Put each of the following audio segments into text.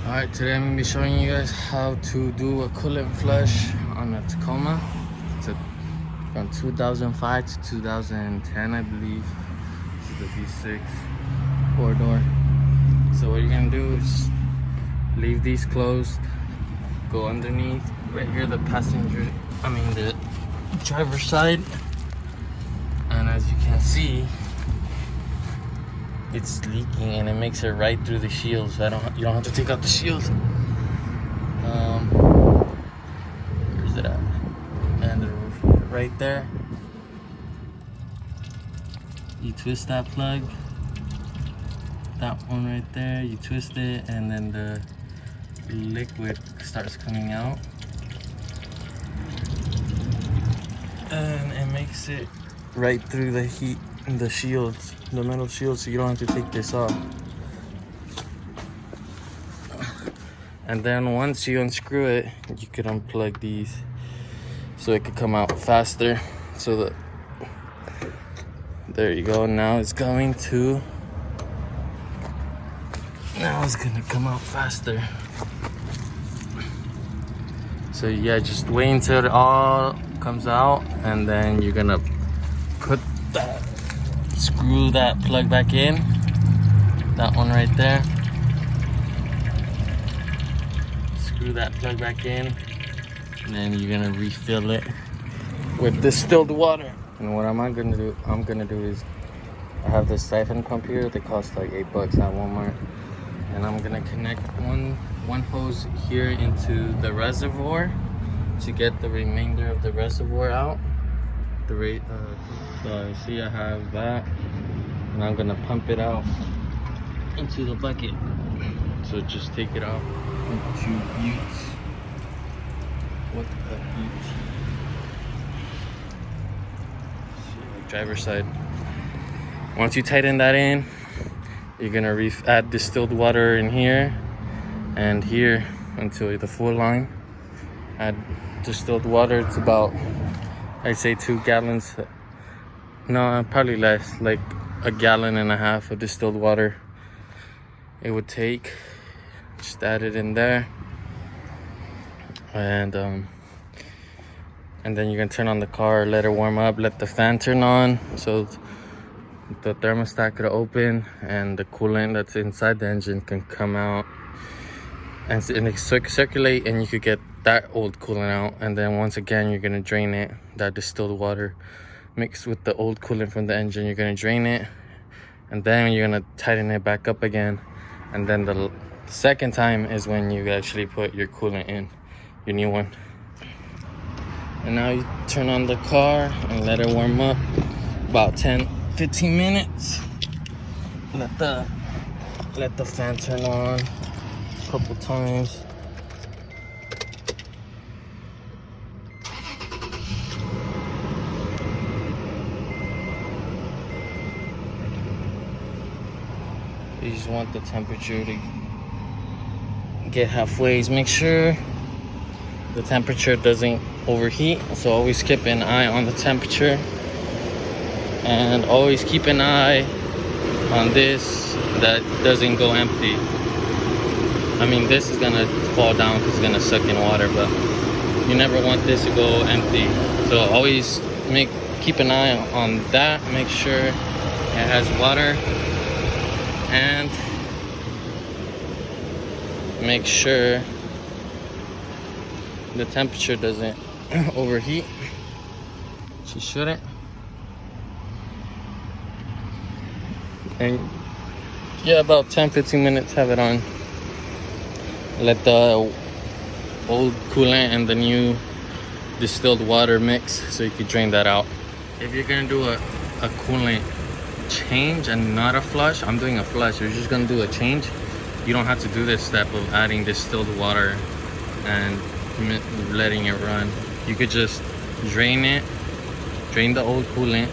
Alright, today I'm going to be showing you guys how to do a coolant flush on a Tacoma. It's from 2005 to 2010, I believe. This is the V6 four-door. So what you're going to do is leave these closed, go underneath, right here the the driver's side. And as you can see, it's leaking and it makes it right through the shield, so you don't have to take out the shield. Where's it at? And the roof right there. You twist that plug, that one right there, you twist it, and then the liquid starts coming out, and it makes it right through the heat and the shields, the metal shield, so you don't have to take this off. And then once you unscrew it, you could unplug these so it could come out faster. So that there you go. Now it's gonna come out faster. So yeah, just wait until it all comes out, and then you're gonna screw that plug back in, that one right there. Screw that plug back in, and then you're gonna refill it with distilled water. And what I'm gonna do is, I have this siphon pump here. They cost like $8 at Walmart, and I'm gonna connect one hose here into the reservoir to get the remainder of the reservoir out. So you see I have that, and I'm gonna pump it out into the bucket. So just take it out into buttes. What the butte? Driver's side. Once you tighten that in, you're gonna add distilled water in here and here until the full line. Add distilled water. It's about, I'd say 2 gallons. No, probably less, like 1.5 gallons of distilled water it would take. Just add it in there, and then you're gonna turn on the car, let it warm up, let the fan turn on so the thermostat could open and the coolant that's inside the engine can come out and circulate, and you could get that old coolant out. And then once again, you're gonna drain it. That distilled water mixed with the old coolant from the engine, you're gonna drain it, and then you're gonna tighten it back up again. And then the second time is when you actually put your coolant in, your new one. And now you turn on the car and let it warm up about 10-15 minutes. Let the fan turn on a couple times. You just want the temperature to get halfway. Make sure the temperature doesn't overheat, so always keep an eye on the temperature, and always keep an eye on this that doesn't go empty. I mean, this is gonna fall down because it's gonna suck in water, but you never want this to go empty. So always keep an eye on that. Make sure it has water, and make sure the temperature doesn't overheat. She shouldn't. And yeah, about 10-15 minutes, have it on. Let the old coolant and the new distilled water mix so you can drain that out. If you're gonna do a coolant change and not a flush, I'm doing a flush. You're just gonna do a change. You don't have to do this step of adding distilled water and letting it run. You could just drain the old coolant,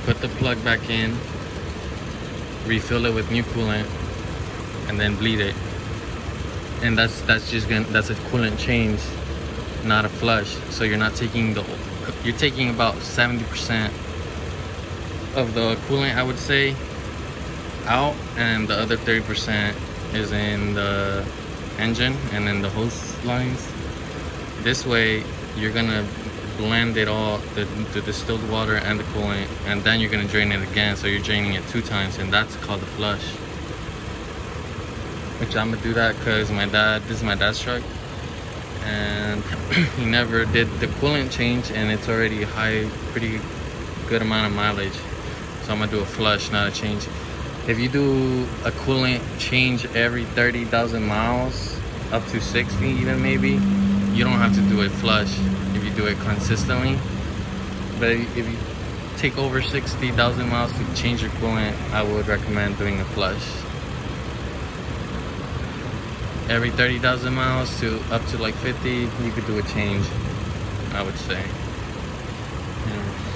put the plug back in, refill it with new coolant, and then bleed it. And that's a coolant change, not a flush. So you're taking about 70% of the coolant, I would say, out, and the other 30% is in the engine and then the hose lines. This way you're gonna blend it all, the distilled water and the coolant, and then you're gonna drain it again, so you're draining it 2 times, and that's called a flush. Which I'm gonna do that because this is my dad's truck, and he never did the coolant change, and it's already high, pretty good amount of mileage. So I'm gonna do a flush, not a change. If you do a coolant change every 30,000 miles, up to 60 even maybe, you don't have to do a flush if you do it consistently. But if you take over 60,000 miles to change your coolant, I would recommend doing a flush. Every 30,000 miles to up to like 50, you could do a change, I would say.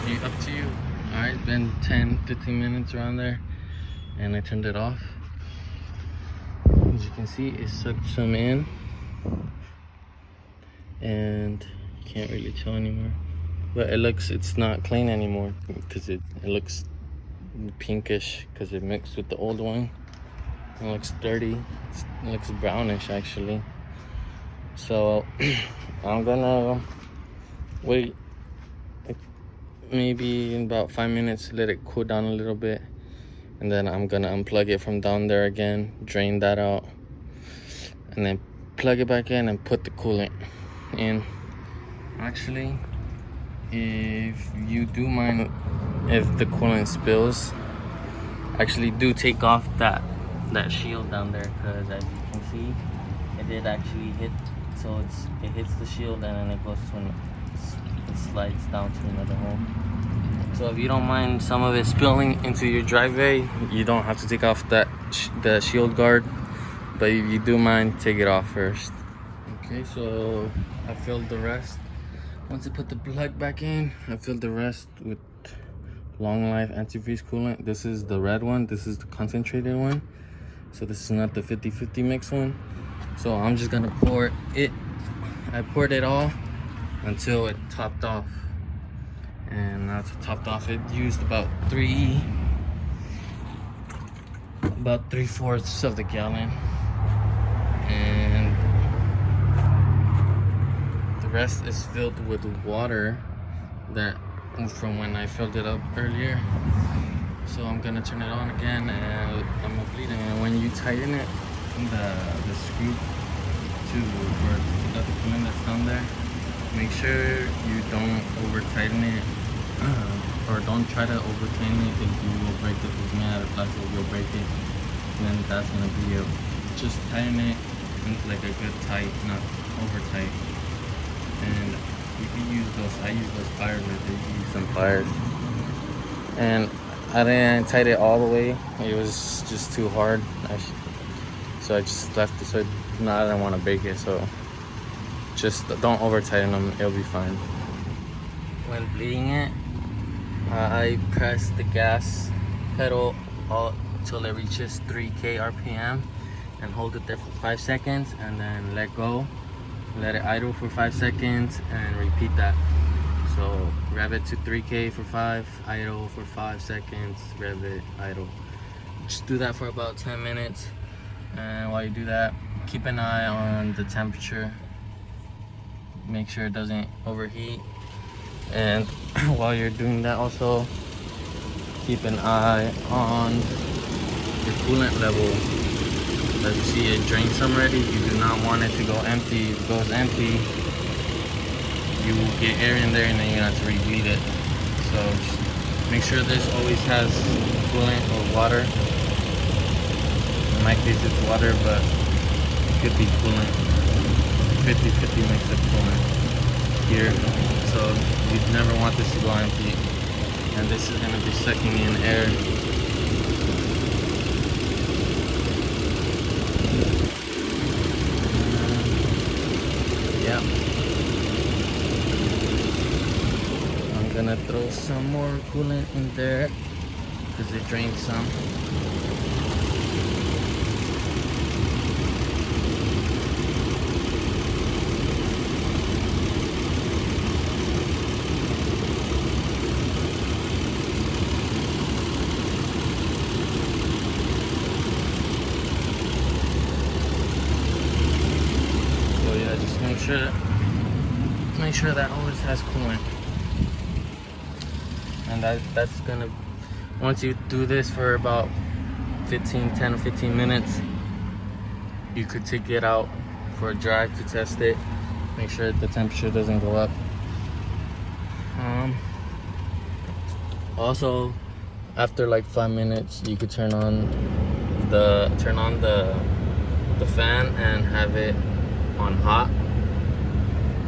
Yeah, up to you. Alright, it's been 10-15 minutes around there, and I turned it off. As you can see, it sucked some in, and you can't really tell anymore. But it's not clean anymore because it looks pinkish because it mixed with the old one. It looks dirty. It looks brownish actually. So I'm gonna wait maybe in about 5 minutes, let it cool down a little bit, and then I'm gonna unplug it from down there again, drain that out, and then plug it back in and put the coolant in. Actually, if you do mind if the coolant spills, actually do take off that shield down there, because as you can see, it did actually hit. So it hits the shield and then it goes to it slides down to another hole. So if you don't mind some of it spilling into your driveway, you don't have to take off the shield guard. But if you do mind, take it off first. Okay, so I filled the rest. Once I put the plug back in, I filled the rest with long life antifreeze coolant. This is the red one. This is the concentrated one. So this is not the 50-50 mix one. So I'm just gonna pour it. I poured it all until it topped off. And now it's topped off. It used about 3/4 of the gallon. And the rest is filled with water that from when I filled it up earlier. So I'm gonna turn it on again and I'm gonna bleed it. And when you tighten it, the screw to where the coolant that's down there, make sure you don't over tighten it, or don't try to over tighten it because you will break it. It's made out of plastic, you'll break it. And then that's gonna be it. Just tighten it into like a good tight, not over tight. And you can use those, I use those pliers right there. You can use some pliers. And I didn't tighten it all the way. It was just too hard. So I just left it. So now I don't want to break it. So just don't over tighten them. It'll be fine. When bleeding it, I press the gas pedal till it reaches 3K RPM and hold it there for 5 seconds, and then let go. Let it idle for 5 seconds and repeat that. So rev it to 3K for 5, idle for 5 seconds, rev it, idle. Just do that for about 10 minutes. And while you do that, keep an eye on the temperature. Make sure it doesn't overheat. And while you're doing that also, keep an eye on your coolant level. As you see, it drained some already. You do not want it to go empty. If it goes empty, you will get air in there and then you're gonna have to rebleed it. So just make sure this always has coolant or water. In my case it's water, but it could be coolant. 50-50 mix of coolant here. So you never want this to go empty. And this is gonna be sucking in air. Yeah. I'm gonna throw some more coolant in there because it drained some. Just make sure that always has coolant. And that's gonna, once you do this for about 10 or 15 minutes, you could take it out for a drive to test it. Make sure the temperature doesn't go up. Also, after like 5 minutes, you could turn on the fan and have it on hot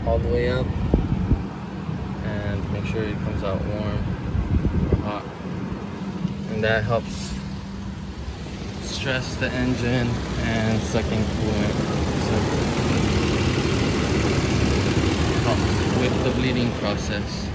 all the way up, and make sure it comes out warm or hot, and that helps stress the engine and suck in coolant, so helps with the bleeding process.